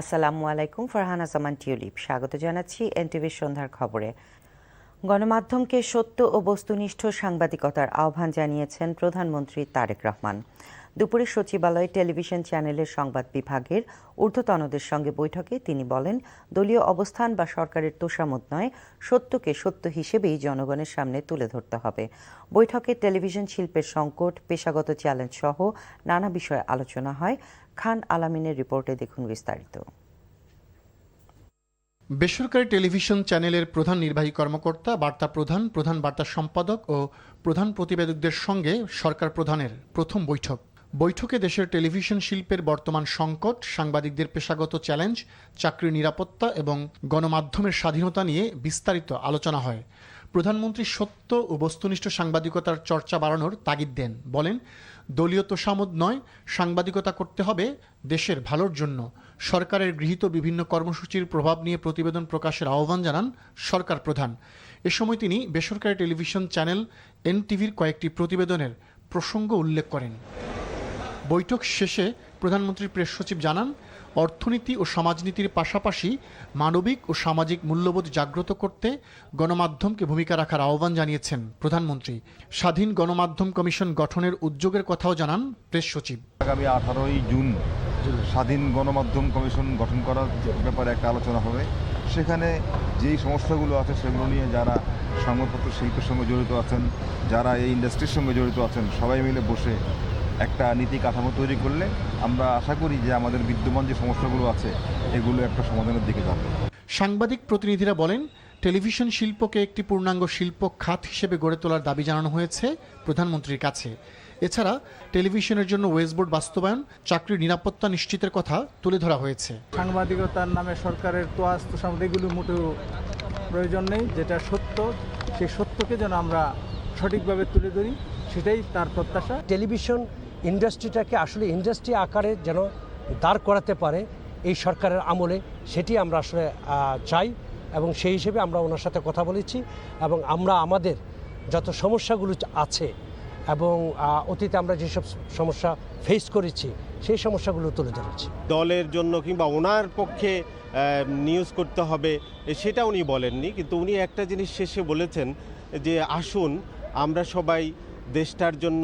আসসালামু আলাইকুম, ফারহানা জামান টিউলিপ স্বাগত জানাচ্ছি এনটিভির সন্ধ্যার খবরে। গণমাধ্যমকে সত্য ও বস্তুনিষ্ঠ সাংবাদিকতার আহ্বান জানিয়েছেন প্রধানমন্ত্রী তারেক রহমান। দুপুরে সচিবালয় টেলিভিশন চ্যানেলের সংবাদ বিভাগের ঊর্ধ্বতনদের সঙ্গে বৈঠকে তিনি বলেন, দলীয় অবস্থান বা সরকারের তোষামোদ নয়, সত্যকে সত্য হিসেবেই জনগণের সামনে তুলে ধরতে হবে। বৈঠকে টেলিভিশন শিল্পের সংকট, পেশাগত চ্যালেঞ্জ সহ নানা বিষয়ে আলোচনা হয়। খান আলামিনের রিপোর্টে দেখুন বিস্তারিত। বেসরকারি টেলিভিশন চ্যানেলের প্রধান নির্বাহী কর্মকর্তা, বার্তা প্রধান, প্রধান বার্তা সম্পাদক ও প্রধান প্রতিবেদকদের সঙ্গে সরকার প্রধানের প্রথম বৈঠক। বৈঠকে দেশের টেলিভিশন শিল্পের বর্তমান সংকট, সাংবাদিকদের পেশাগত চ্যালেঞ্জ, চাকরির নিরাপত্তা এবং গণমাধ্যমের স্বাধীনতা নিয়ে বিস্তারিত আলোচনা হয়। প্রধানমন্ত্রী সত্য ও বস্তুনিষ্ঠ সাংবাদিকতার চর্চা বাড়ানোর তাগিদ দেন। বলেন, দলীয় তোষামোদ নয়, সাংবাদিকতা করতে হবে দেশের ভালোর জন্য। সরকারের গৃহীত বিভিন্ন কর্মসূচির প্রভাব নিয়ে প্রতিবেদন প্রকাশের আহ্বান জানান সরকার প্রধান। এ সময় তিনি বেসরকারি টেলিভিশন চ্যানেল এনটিভির কয়েকটি প্রতিবেদনের প্রসঙ্গ উল্লেখ করেন। বৈঠক শেষে প্রধানমন্ত্রীর প্রেস সচিব জানান, অর্থনীতি ও সমাজনীতির পাশাপাশি মানবিক ও সামাজিক মূল্যবোধ জাগ্রত করতে গণমাধ্যমকে ভূমিকা রাখার আহ্বান জানিয়েছেন প্রধানমন্ত্রী। স্বাধীন গণমাধ্যম কমিশন গঠনের উদ্যোগের কথাও জানান প্রেস সচিব। আগামী 18ই জুন স্বাধীন গণমাধ্যম কমিশন গঠন করার ব্যাপারে একটা আলোচনা হবে। সেখানে যেই সমস্যাগুলো আছে সেগুলো নিয়ে যারা সংবাদপত্র শিল্পের সঙ্গে জড়িত আছেন, যারা এই ইন্ডাস্ট্রির সঙ্গে জড়িত আছেন, সবাই মিলে বসে একটা নীতি কাঠামো তৈরি করলে আমরা আশা করি যে আমাদের বিদ্যমান যে সমস্যাগুলো আছে এগুলো একটা সমাধানের দিকে যাবে। সাংবাদিক প্রতিনিধিরা বলেন, টেলিভিশন শিল্পকে একটি পূর্ণাঙ্গ শিল্প খাত হিসেবে গড়ে তোলার দাবি জানানো হয়েছে প্রধানমন্ত্রীর কাছে। এছাড়া টেলিভিশনের জন্য ওয়েজবোর্ড বাস্তবায়ন, চাকরির নিরাপত্তা নিশ্চিতের কথা তুলে ধরা হয়েছে। সাংবাদিকতার নামে সরকারের তোষামোদ এগুলো মোটেও প্রয়োজন নেই। যেটা সত্য, সেই সত্যকে যেন আমরা সঠিকভাবে তুলে ধরি, সেটাই তার প্রত্যাশা। টেলিভিশন ইন্ডাস্ট্রিটাকে আসলে ইন্ডাস্ট্রি আকারে যেন দাঁড় করাতে পারে এই সরকারের আমলে, সেটি আমরা আসলে চাই এবং সেই হিসেবে আমরা ওনার সাথে কথা বলেছি এবং আমরা আমাদের যত সমস্যাগুলো আছে এবং অতীতে আমরা যেসব সমস্যা ফেস করেছি সেই সমস্যাগুলো তুলে ধরেছি। দলের জন্য কিংবা ওনার পক্ষে নিউজ করতে হবে সেটা উনি বলেননি, কিন্তু উনি একটা জিনিস শেষে বলেছেন যে আসুন আমরা সবাই দেশটার জন্য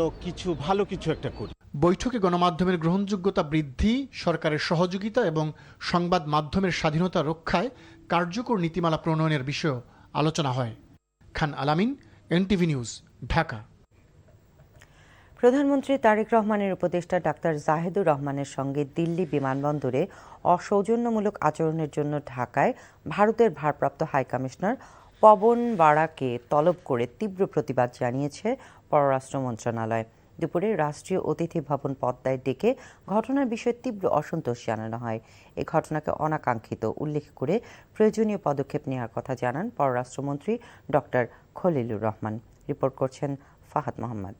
ভালো কিছু একটা করি। বৈঠকে গণমাধ্যমের গ্রহণযোগ্যতা বৃদ্ধি, সরকারের সহযোগিতা এবং সংবাদ মাধ্যমের স্বাধীনতা রক্ষায় কার্যকর নীতিমালা প্রণয়নের বিষয়েও আলোচনা হয়। খান আলামিন, এনটিভি নিউজ, ঢাকা। প্রধানমন্ত্রী তারেক রহমানের উপদেষ্টা ডাক্তার জাহিদুর রহমানের সঙ্গে দিল্লি বিমানবন্দরে অসৌজন্যমূলক আচরণের জন্য ঢাকায় ভারতের ভারপ্রাপ্ত হাইকমিশনার পবন বারাকে তলব করে তীব্র প্রতিবাদ জানিয়েছে পররাষ্ট্র মন্ত্রণালয়। দুপুরে রাষ্ট্রীয় অতিথি ভবন পদ্মায় ডেকে ঘটনার বিষয়ে তীব্র অসন্তোষ জানানো হয়। এই ঘটনাকে অনাকাঙ্ক্ষিত উল্লেখ করে প্রয়োজনীয় পদক্ষেপ নেওয়ার কথা জানান পররাষ্ট্রমন্ত্রী ডক্টর খলিলুর রহমান। রিপোর্ট করছেন ফাহাদ মোহাম্মদ।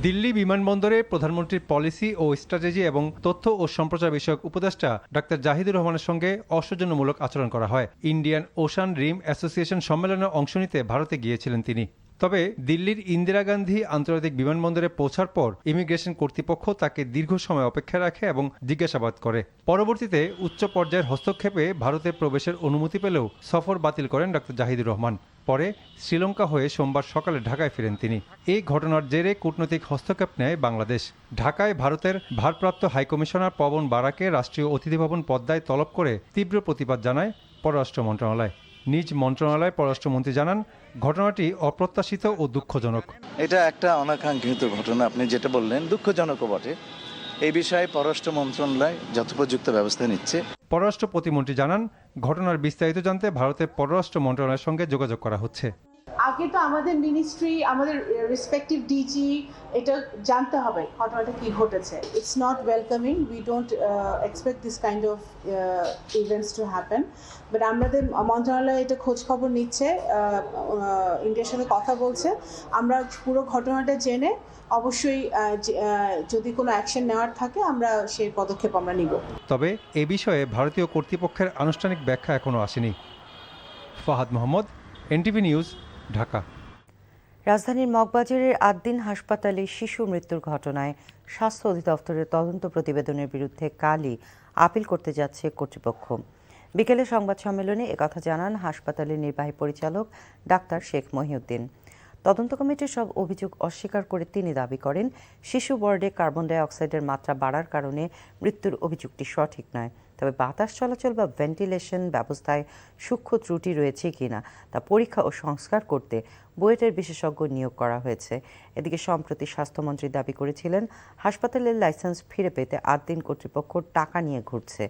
দিল্লি বিমানবন্দরে প্রধানমন্ত্রীর পলিসি ও স্ট্র্যাটেজি এবং তথ্য ও সম্প্রচার বিষয়ক উপদেষ্টা ডাক্তার জাহিদুর রহমানের সঙ্গে অসৌজন্যমূলক আচরণ করা হয়। ইন্ডিয়ান ওশান রিম অ্যাসোসিয়েশন সম্মেলনে অংশ নিতে ভারতে গিয়েছিলেন তিনি। তবে দিল্লির ইন্দিরা গান্ধী আন্তর্জাতিক বিমানবন্দরে পৌঁছার পর ইমিগ্রেশন কর্তৃপক্ষ তাকে দীর্ঘ সময় অপেক্ষা রাখে এবং জিজ্ঞাসাবাদ করে। পরবর্তীতে উচ্চ পর্যায়ের হস্তক্ষেপে ভারতে প্রবেশের অনুমতি পেলেও সফর বাতিল করেন ডাক্তার জাহিদুর রহমান। পরে শ্রীলঙ্কা হয়ে সোমবার সকালে ঢাকায় ফিরেন তিনি। এই ঘটনার জেরে কূটনৈতিক হস্তক্ষেপ নেয় বাংলাদেশ। ঢাকায় ভারতের ভারপ্রাপ্ত হাইকমিশনার পবন বারাকে রাষ্ট্রীয় অতিথি ভবন পদ্মায় তলব করে তীব্র প্রতিবাদ জানায় পররাষ্ট্র মন্ত্রণালয়। নিজ মন্ত্রণালয়ে পররাষ্ট্রমন্ত্রী জানান, ঘটনাটি অপ্রত্যাশিত ও দুঃখজনক। এটা একটা অনাকাঙ্ক্ষিত ঘটনা, আপনি যেটা বললেন দুঃখজনকও বটে। এই বিষয়ে পররাষ্ট্র মন্ত্রণালয় যথোপযুক্ত ব্যবস্থা নিচ্ছে। পররাষ্ট্র প্রতিমন্ত্রী জানান, ঘটনার বিস্তারিত জানতে ভারতের পররাষ্ট্র মন্ত্রণালয়ের সঙ্গে যোগাযোগ করা হচ্ছে। আগে তো আমাদের মিনিস্ট্রি, আমাদের রেসপেক্টিভ ডিজি এটা জানতে হবে ঘটনাটা কি ঘটেছে। It's not welcoming, we don't expect this kind of events to happen, but আমাদের মন্ত্রণালয় এটা খোঁজ খবর নিচ্ছে, ইন্ডিয়ার সঙ্গে কথা বলছে। আমরা পুরো ঘটনাটা জেনে অবশ্যই যদি কোনো অ্যাকশন নেওয়ার থাকে আমরা সেই পদক্ষেপ আমরা নিব। তবে এ বিষয়ে ভারতীয় কর্তৃপক্ষের আনুষ্ঠানিক ব্যাখ্যা এখনো আসেনি। Fahad Mohammad, NTV news, Dhaka. রাজধানীর মগবাজারের ৮ দিন হাসপাতালে শিশু মৃত্যুর ঘটনায় স্বাস্থ্য অধিদপ্তরের তদন্ত প্রতিবেদনের বিরুদ্ধে কালই আপিল করতে যাচ্ছে কর্তৃপক্ষ। বিকেলে সংবাদ সম্মেলনে একথা জানান হাসপাতালের নির্বাহী পরিচালক ডাক্তার শেখ মহিউদ্দিন। তদন্ত কমিটির সব অভিযোগ অস্বীকার করে তিনি দাবি করেন, শিশু ওয়ার্ডে কার্বন ডাই অক্সাইডের মাত্রা বাড়ার কারণে মৃত্যুর অভিযোগটি সঠিক নয়। তবে বাতাস চলাচল বা ভেন্টিলেশন ব্যবস্থায় সূক্ষ্ম ত্রুটি রয়েছে কিনা তা পরীক্ষা ও সংস্কার করতে বুয়েটের বিশেষজ্ঞ নিয়োগ করা হয়েছে। এদিকে সম্প্রতি স্বাস্থ্যমন্ত্রী দাবি করেছিলেন, হাসপাতালের লাইসেন্স ফিরে পেতে ৮ দিন কর্তৃপক্ষ টাকা নিয়ে ঘুরছে।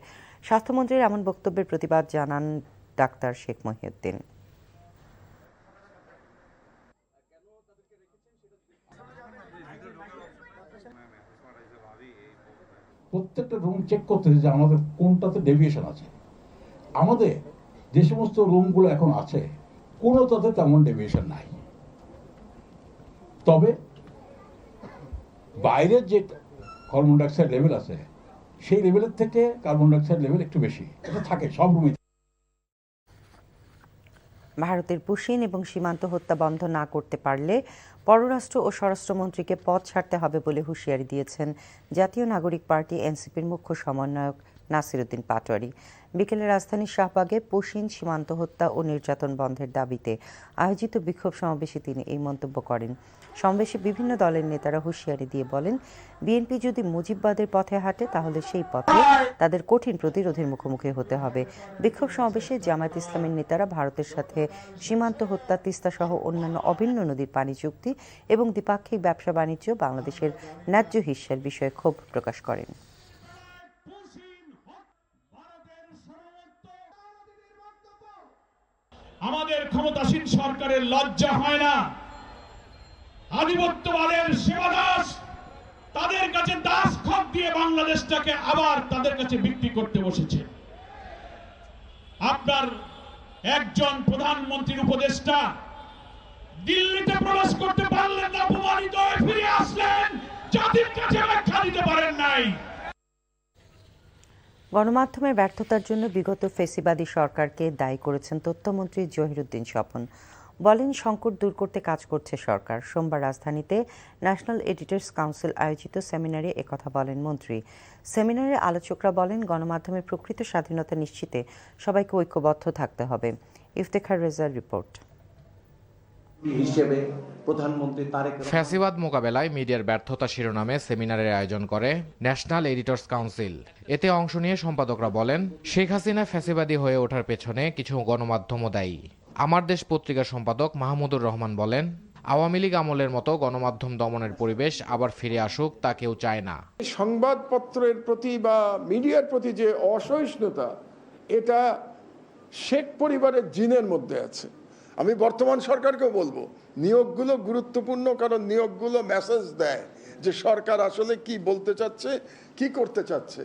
স্বাস্থ্যমন্ত্রীর এমন বক্তব্যের প্রতিবাদ জানান ডাক্তার শেখ মহিউদ্দিন। প্রত্যেকটা রুম চেক করতেছে যে আমাদের কোনটাতে ডেভিয়েশন আছে। আমাদের যে সমস্ত রুমগুলো এখন আছে কোনোটাতে তেমন ডেভিয়েশন নাই, তবে বাইরের যে কার্বন ডাইঅক্সাইড লেভেল আছে সেই লেভেলের থেকে কার্বন ডাইঅক্সাইড লেভেল একটু বেশি, এটা থাকে সব রুমে। ভারতের পুশিন এবং সীমান্ত হত্যা বন্ধ না করতে পারলে পররাষ্ট্র ও স্বরাষ্ট্রমন্ত্রীকে পদ ছাড়তে হবে বলে হুঁশিয়ারি দিয়েছেন জাতীয় নাগরিক পার্টি এনসিপির মুখ্য সমন্বয়ক নাসিরউদ্দিন পাটোয়ারি। বিকেলে রাজধানীর শাহবাগে পুশিন সীমান্ত হত্যা ও নির্যাতন বন্ধের দাবিতে আয়োজিত বিক্ষোভ সমাবেশে তিনি এই মন্তব্য করেন। সমাবেশে বিভিন্ন দলের নেতারা হুঁশিয়ারি দিয়ে বলেন, বিএনপি যদি মুজিববাদের পথে হাঁটে তাহলে সেই পথে তাদের কঠিন প্রতিরোধের মুখোমুখি হতে হবে। বিক্ষোভ সমাবেশে জামায়াত ইসলামের নেতারা ভারতের সাথে সীমান্ত হত্যা, তিস্তা সহ অন্যান্য অভিন্ন নদীর পানি চুক্তি এবং দ্বিপাক্ষিক ব্যবসা বাণিজ্য বাংলাদেশের ন্যায্য হিস্যার বিষয়ে ক্ষোভ প্রকাশ করেন। আমাদের ক্ষমতাসীন সরকারের লজ্জা হয় না? আধিপত্যবাদের সেবাদাস তাদের কাছে দাস খত দিয়ে বাংলাদেশটাকে আবার তাদের কাছে বিক্রি করতে বসেছে। আপনার একজন প্রধানমন্ত্রীর উপদেষ্টা দিল্লিতে প্রবেশ করতে পারলেন না, অপমানিত হয়ে ফিরে আসলেন, জাতির কাছে ব্যাখ্যা দিতে পারেন নাই। গণমাধ্যমের ব্যর্থতার জন্য বিগত ফেসিবাদী সরকারকে দায়ী করেছেন তথ্যমন্ত্রী জহিরুদ্দিন স্বপন। বলেন, সংকট দূর করতে কাজ করছে সরকার। সোমবার রাজধানীতে ন্যাশনাল এডিটর্স কাউন্সিল আয়োজিত সেমিনারে একথা বলেন মন্ত্রী। সেমিনারে আলোচকরা বলেন, গণমাধ্যমের প্রকৃত স্বাধীনতা নিশ্চিতে সবাইকে ঐক্যবদ্ধ থাকতে হবে। ইফতেখার রেজার রিপোর্ট। ফ্যাসিবাদ মোকাবেলায় মিডিয়ার ব্যর্থতা শিরোনামে সেমিনারের আয়োজন করে ন্যাশনাল এডিটর্স কাউন্সিল। এতে অংশ নিয়ে সম্পাদকরা বলেন, শেখ হাসিনা ফ্যাসিবাদী হয়ে ওঠার পেছনে কিছু গণমাধ্যমও দায়ী। আমার দেশ পত্রিকার সম্পাদক মাহমুদুর রহমান বলেন, আওয়ামী লীগ আমলের মতো গণমাধ্যম দমনের পরিবেশ আবার ফিরে আসুক তা কেউ চায় না। সংবাদপত্রের প্রতি বা মিডিয়ার প্রতি যে অসহিষ্ণুতা, এটা শেখ পরিবারের জিনের মধ্যে আছে। আমি বর্তমান সরকারকেও বলবো, নিয়োগগুলো গুরুত্বপূর্ণ, কারণ নিয়োগগুলো মেসেজ দেয় যে সরকার আসলে কি বলতে চাচ্ছে, কি করতে চাচ্ছে।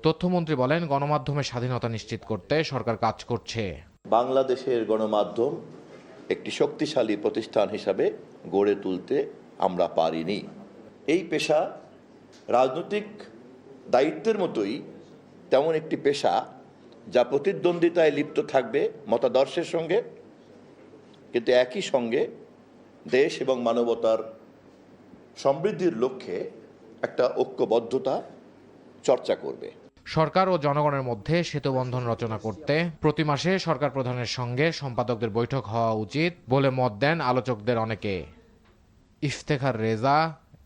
তথ্যমন্ত্রী বলেন, গণমাধ্যমের স্বাধীনতা নিশ্চিত করতে সরকার কাজ করছে। বাংলাদেশের গণমাধ্যম একটি শক্তিশালী প্রতিষ্ঠান হিসাবে গড়ে তুলতে আমরা পারিনি। এই পেশা রাজনৈতিক দায়িত্বের মতোই তেমন একটি পেশা যা প্রতিদ্বন্দ্বিতায় লিপ্ত থাকবে মতাদর্শের সঙ্গে, কিন্তু একই সঙ্গে দেশ এবং মানবতার সমৃদ্ধির লক্ষ্যে একটা ঐক্যবদ্ধতা চর্চা করবে। সরকার ও জনগণের মধ্যে সেতুবন্ধন রচনা করতে প্রতি মাসে সরকার প্রধানের সঙ্গে সম্পাদকদের বৈঠক হওয়া উচিত বলে মত দেন আলোচকদের অনেকে। Iftekhar Reza,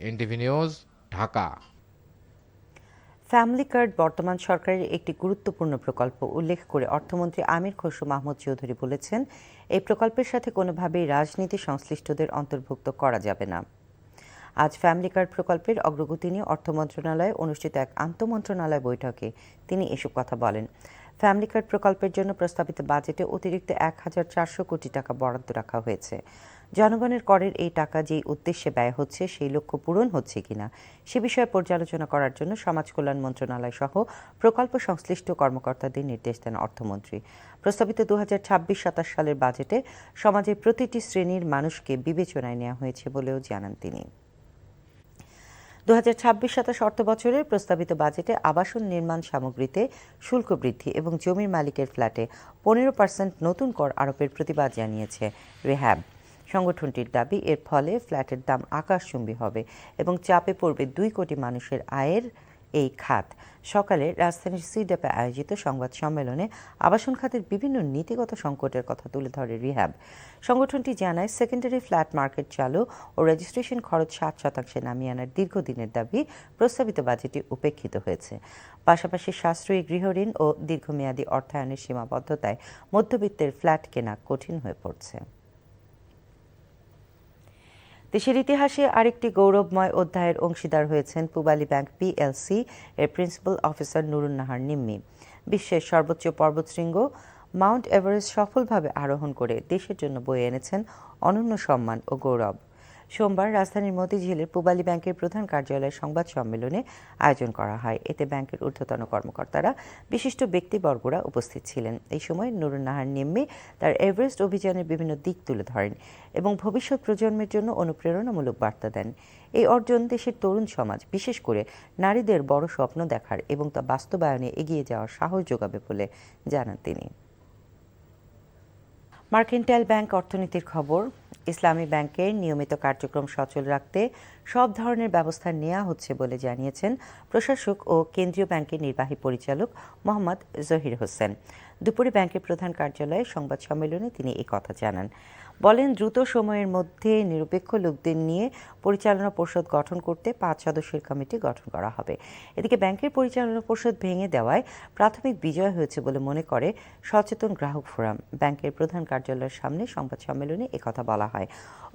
NTV news, Dhaka. Family card বর্তমান সরকারের একটি গুরুত্বপূর্ণ প্রকল্প উল্লেখ করে অর্থমন্ত্রী আমির খসরু মাহমুদ চৌধুরী বলেছেন, এই প্রকল্পের সাথে কোনোভাবেই রাজনীতি সংশ্লিষ্টদের অন্তর্ভুক্ত করা যাবে না। আজ ফ্যামিলি কার্ড প্রকল্পের অগ্রগতি নিয়ে অর্থ মন্ত্রণালয়ে অনুষ্ঠিত এক আন্তঃমন্ত্রণালয় বৈঠকে তিনি এসব কথা বলেন। ফ্যামিলি কার্ড প্রকল্পের জন্য প্রস্তাবিত বাজেটে অতিরিক্ত ১,৪০০ কোটি টাকা বরাদ্দ রাখা হয়েছে। জনগণের করের এই টাকা যেই উদ্দেশ্যে ব্যয় হচ্ছে সেই লক্ষ্য পূরণ হচ্ছে কিনা সে বিষয়ে পর্যালোচনা করার জন্য সমাজ কল্যাণ মন্ত্রণালয় সহ প্রকল্প সংশ্লিষ্ট কর্মকর্তাদের নির্দেশ দেন অর্থমন্ত্রী। প্রস্তাবিত ২০২৬-২৭ সালের বাজেটে সমাজের প্রতিটি শ্রেণীর মানুষকে বিবেচনায় নেওয়া হয়েছে বলেও জানান তিনি। ২০২৬-২৭ অর্থ বছরের প্রস্তাবিত বাজেটে আবাসন নির্মাণ সামগ্রীতে শুল্ক বৃদ্ধি এবং জমির মালিকের ফ্ল্যাটে ১৫% নতুন কর আরোপের প্রতিবাদ জানিয়েছে রেহ্যাব। সংগঠনটির দাবি এর ফলে ফ্ল্যাটের দাম আকাশচুম্বী হবে এবং চাপে পড়বে 2 কোটি মানুষের আয়ের এই খাত। সকালে রাজধানীর সিডাপে আয়োজিত সংবাদ সম্মেলনে আবাসন খাতের বিভিন্ন নীতিগত সংকটের কথা তুলে ধরে রিহ্যাব। সংগঠনটি জানায়, সেকেন্ডারি ফ্ল্যাট মার্কেট চালু ও রেজিস্ট্রেশন খরচ 7% নামিয়ে আনার দীর্ঘদিনের দাবি প্রস্তাবিত বাজেটে উপেক্ষিত হয়েছে। পাশাপাশি সাশ্রয়ী গৃহঋণ ও দীর্ঘমেয়াদী অর্থায়নের সীমাবদ্ধতায় মধ্যবিত্তের ফ্ল্যাট কেনা কঠিন হয়ে পড়ছে। দেশের ইতিহাসে আরেকটি গৌরবময় অধ্যায়ের অংশীদার হয়েছেন পূবালী ব্যাংক পিএলসি এর প্রিন্সিপাল অফিসার নুরুন নাহার নিম্মি। বিশ্বের সর্বোচ্চ পর্বতশৃঙ্গ মাউন্ট এভারেস্ট সফলভাবে আরোহণ করে দেশের জন্য বয়ে এনেছেন অনন্য সম্মান ও গৌরব। সোমবার রাজধানীর মতিঝিলের পূবালী ব্যাংকের প্রধান কার্যালয়ে সংবাদ সম্মেলনে আয়োজন করা হয়। এতে ব্যাংকের ঊর্ধ্বতন কর্মকর্তারা, বিশিষ্ট ব্যক্তিবর্গরা উপস্থিত ছিলেন। এই সময় নুরুন নাহার নিম্মি তার এভারেস্ট অভিযানের বিভিন্ন দিক তুলে ধরেন এবং ভবিষ্যৎ প্রজন্মের জন্য অনুপ্রেরণামূলক বার্তা দেন। এই অর্জন দেশের তরুণ সমাজ, বিশেষ করে নারীদের বড় স্বপ্ন দেখার এবং তা বাস্তবায়নে এগিয়ে যাওয়ার সাহস যোগাবে বলে জানান তিনি। মার্কেন্টাইল ব্যাংক অর্থনীতির খবর। ইসলামী ব্যাংকের নিয়মিত কার্যক্রম সচল রাখতে সব ধরনের ব্যবস্থা নেওয়া হচ্ছে বলে জানিয়েছেন প্রশাসক ও কেন্দ্রীয় ব্যাংকের নির্বাহী পরিচালক মোহাম্মদ জহির হোসেন। দুপুরে ব্যাংকের প্রধান কার্যালয়ে সংবাদ সম্মেলনে তিনি এই কথা জানান। বলেন, দ্রুত সময়ের মধ্যে নিরপেক্ষ লোকদের নিয়ে পরিচালনা পরিষদ গঠন করতে 5 সদস্যের কমিটি গঠন করা হবে। এদিকে ব্যাংকের পরিচালনা পরিষদ ভেঙে দেওয়ায় প্রাথমিক বিজয় হয়েছে বলে মনে করে সচেতন গ্রাহক ফোরাম। ব্যাংকের প্রধান কার্যালয়ের সামনে সংবাদ সম্মেলনে একথা বলা হয়।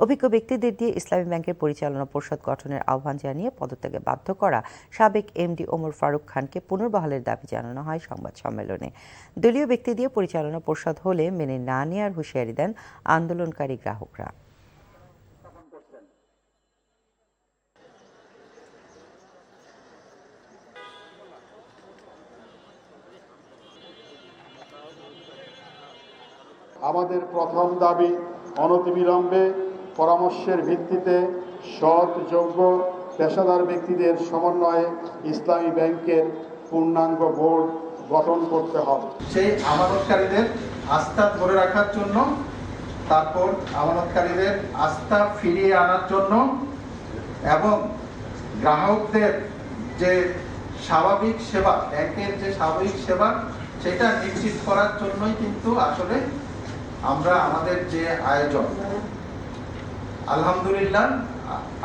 অভিজ্ঞ ব্যক্তিদের দিয়ে ইসলামী ব্যাংকের পরিচালনা পরিষদ গঠনের আহ্বান জানিয়ে পদত্যাগে বাধ্য করা সাবেক এমডি ওমর ফারুক খানকে পুনর্বহালের দাবি জানানো হয় সংবাদ সম্মেলনে। দলীয় ব্যক্তি দিয়ে পরিচালনা পরিষদ হলে মেনে না নেওয়ার হুঁশিয়ারি দেন আন্দোলনকারী গ্রাহকরা। আমাদের প্রথম দাবি, অনতিবিলম্বে পরামর্শের ভিত্তিতে সৎ, যোগ্য, পেশাদার ব্যক্তিদের সমন্বয়ে ইসলামী ব্যাংকের পূর্ণাঙ্গ বোর্ড গঠন করতে হবে। সেই আমানতকারীদের আস্থা ধরে রাখার জন্য, তারপর আমানতকারীদের আস্থা ফিরিয়ে আনার জন্য এবং গ্রাহকদের যে স্বাভাবিক সেবা, ব্যাংকের যে স্বাভাবিক সেবা, সেটা নিশ্চিত করার জন্যই কিন্তু আসলে আমরা আমাদের যে আয়োজন, আলহামদুলিল্লাহ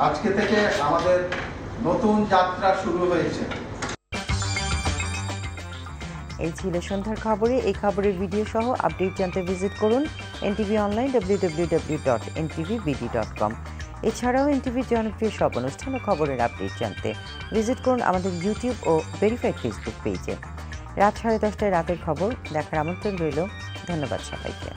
আজকে থেকে আমাদের নতুন যাত্রা শুরু হয়েছে। এই ছিল সন্ধ্যার খবরে। এই খবরের ভিডিও সহ আপডেট জানতে ভিজিট করুন এনটিভি অনলাইন www.ntvbd.com। এছাড়াও এনটিভির জনপ্রিয় সব অনুষ্ঠান ও খবরের আপডেট জানতে ভিজিট করুন আমাদের ইউটিউব ও ভেরিফাইড ফেসবুক পেজে। রাত 10:30টায় রাতের খবর দেখার আমন্ত্রণ রইল। ধন্যবাদ সবাইকে।